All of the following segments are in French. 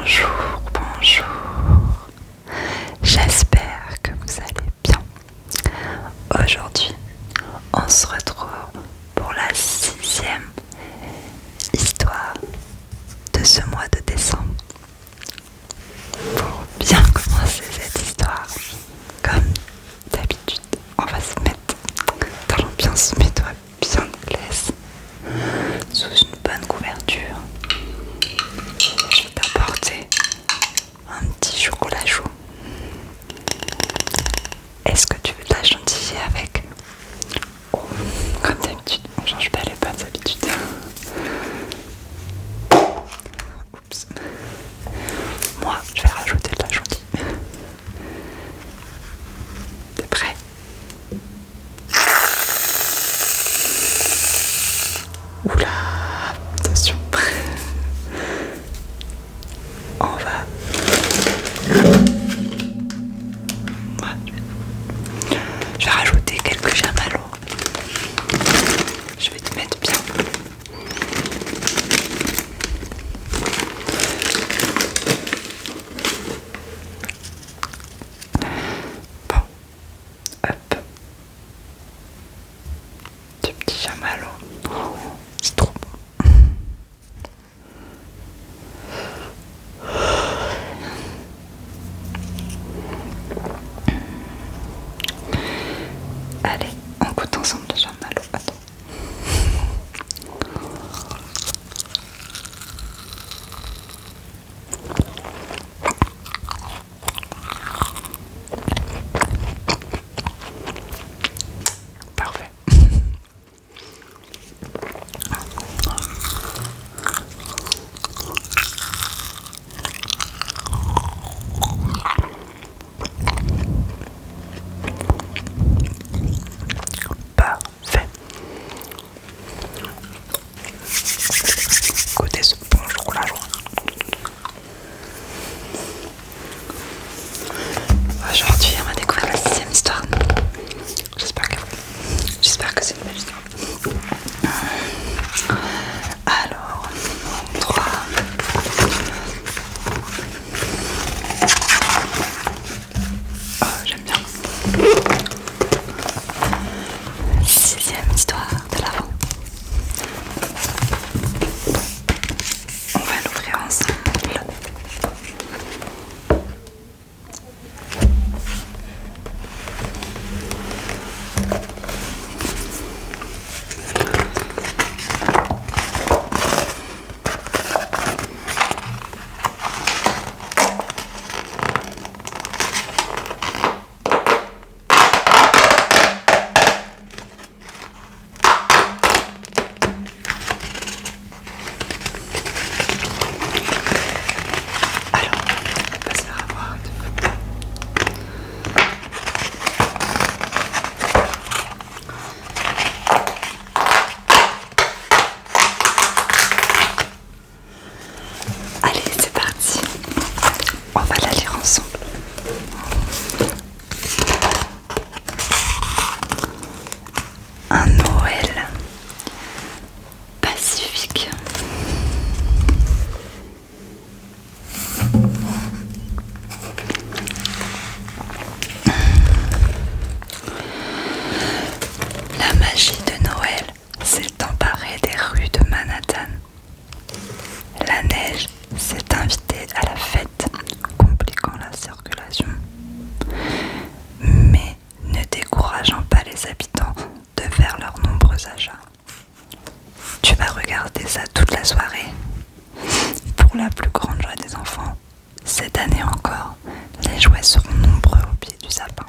Bonjour, bonjour. J'espère que vous allez bien. Aujourd'hui, on se retrouve pour la 6e histoire de ce mois de décembre. Pour bien commencer cette histoire, comme d'habitude, on va se mettre dans l'ambiance, mets-toi bien à l'aise, sous une bonne couverture. Je vais t'apporter un petit chocolat chaud. Est-ce que tu veux de la chantilly avec? Oh, comme d'habitude, on change pas les bonnes habitudes. Oups. Moi, je vais rajouter de la chantilly. T'es prêt? Oula, attention. On va... Je vais rajouter quelques chamallows. Je vais te mettre bien. Bon, hop. Des petits chamallows. Oh, c'est trop bon. Allez, on goûte ensemble le chamallow. Attends. Parfait. Parfait. Goûtez ce bon chocolat chaud. Aujourd'hui, on va découvrir la 6e histoire. J'espère que c'est une belle histoire. Alors, 3. Oh, j'aime bien. 6e histoire de l'avant. On va l'ouvrir ensemble. Alors, on va se faire avoir. Allez, c'est parti. On va la lire ensemble. Un Noël pacifique. La magie de Noël s'est emparée des rues de Manhattan. La neige s'est invitée à la fête, compliquant la circulation, mais ne décourageant pas les habitants de faire leurs nombreux achats. Tu vas regarder ça toute la soirée. Pour la plus grande joie des enfants, cette année encore, les jouets seront nombreux au pied du sapin.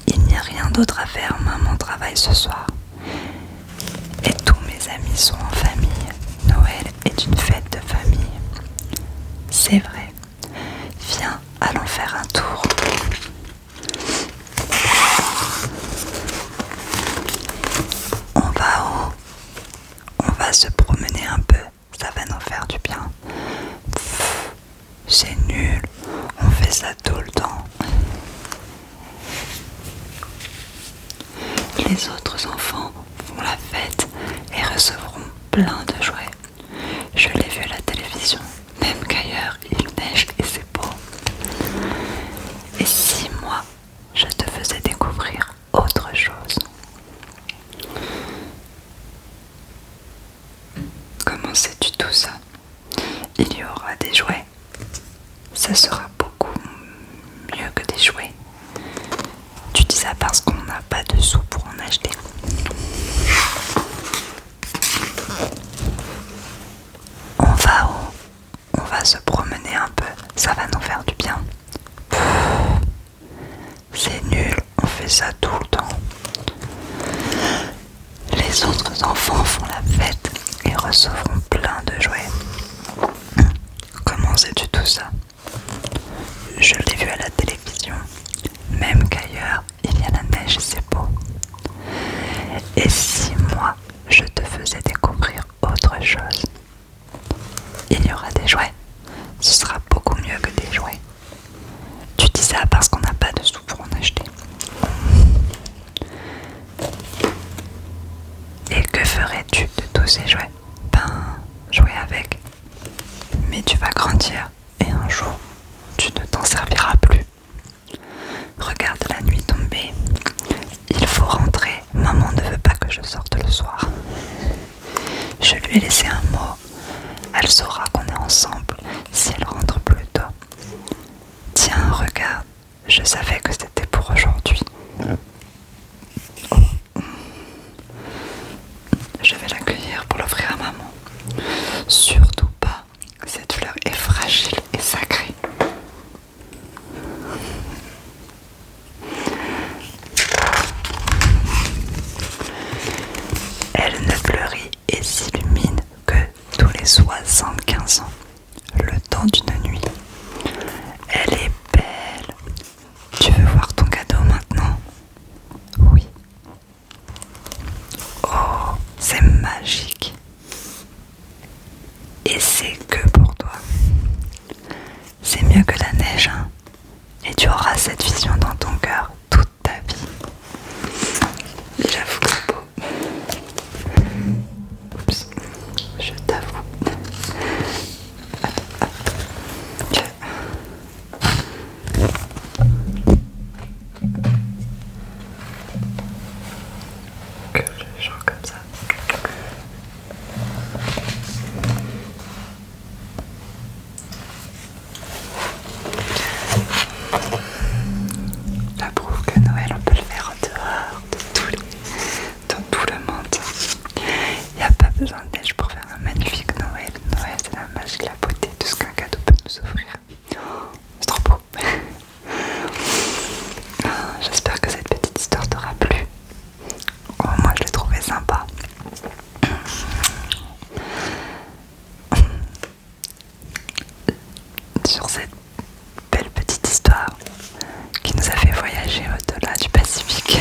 Il n'y a rien d'autre à faire, maman travaille ce soir. Et tous mes amis sont en famille. Noël est une fête de famille. C'est vrai. Viens, allons faire un tour. On va où? On va se promener un peu. Ça va nous faire du bien. C'est nul. On fait ça tout le temps. Les autres enfants font la fête et recevront plein de jouets. Je l'ai vu à la télévision, même Caillou ça. Il y aura des jouets. Ça sera beaucoup mieux que des jouets. Tu dis ça parce qu'on n'a pas de sous pour en acheter. On va se promener un peu. Ça va nous faire du bien. C'est nul, on fait ça tout le temps. Les autres enfants font la fête et recevront plein de jouets. Comment sais-tu tout ça? Je l'ai vu à la télévision. Même qu'ailleurs, il y a la neige et c'est beau. Et si moi, je te faisais découvrir autre chose? Il y aura des jouets. Ce sera beaucoup mieux que des jouets. Tu dis ça parce qu'on n'a pas de sous pour en acheter. Et que ferais-tu de tous ces jouets? Ben, jouer avec. Mais tu vas grandir et un jour, tu ne t'en serviras plus. Regarde la nuit tomber. Il faut rentrer. Maman ne veut pas que je sorte le soir. Je lui ai laissé un mot. Elle saura qu'on est ensemble si elle rentre plus tôt. Tiens, regarde. Je savais que c'était pour aujourd'hui. Je vais l'accueillir pour l'offrir à maman. Surtout pas. Cette fleur est fragile et sacrée. Elle ne fleurit et s'illumine que tous les 75 ans, le temps d'une nuit. Elle est belle. Tu veux voir ton cadeau maintenant? Oui. Oh, c'est magique. Et c'est que pour toi. C'est mieux que la neige, hein? Et tu auras cette vision dans ton cœur toute ta vie. J'avoue que c'est beau. Oups, je t'avoue. Que je chante comme ça. Ça prouve que Noël, on peut le faire en dehors dans tout le monde. Il n'y a pas besoin de neige pour faire un magnifique Noël. Noël, c'est la magie, la beauté, tout ce qu'un cadeau peut nous offrir. C'est trop beau. J'espère que cette petite histoire t'aura plu. Oh, moi, je l'ai trouvé sympa. Sur cette belle petite histoire qui nous a fait voyager au-delà du Pacifique.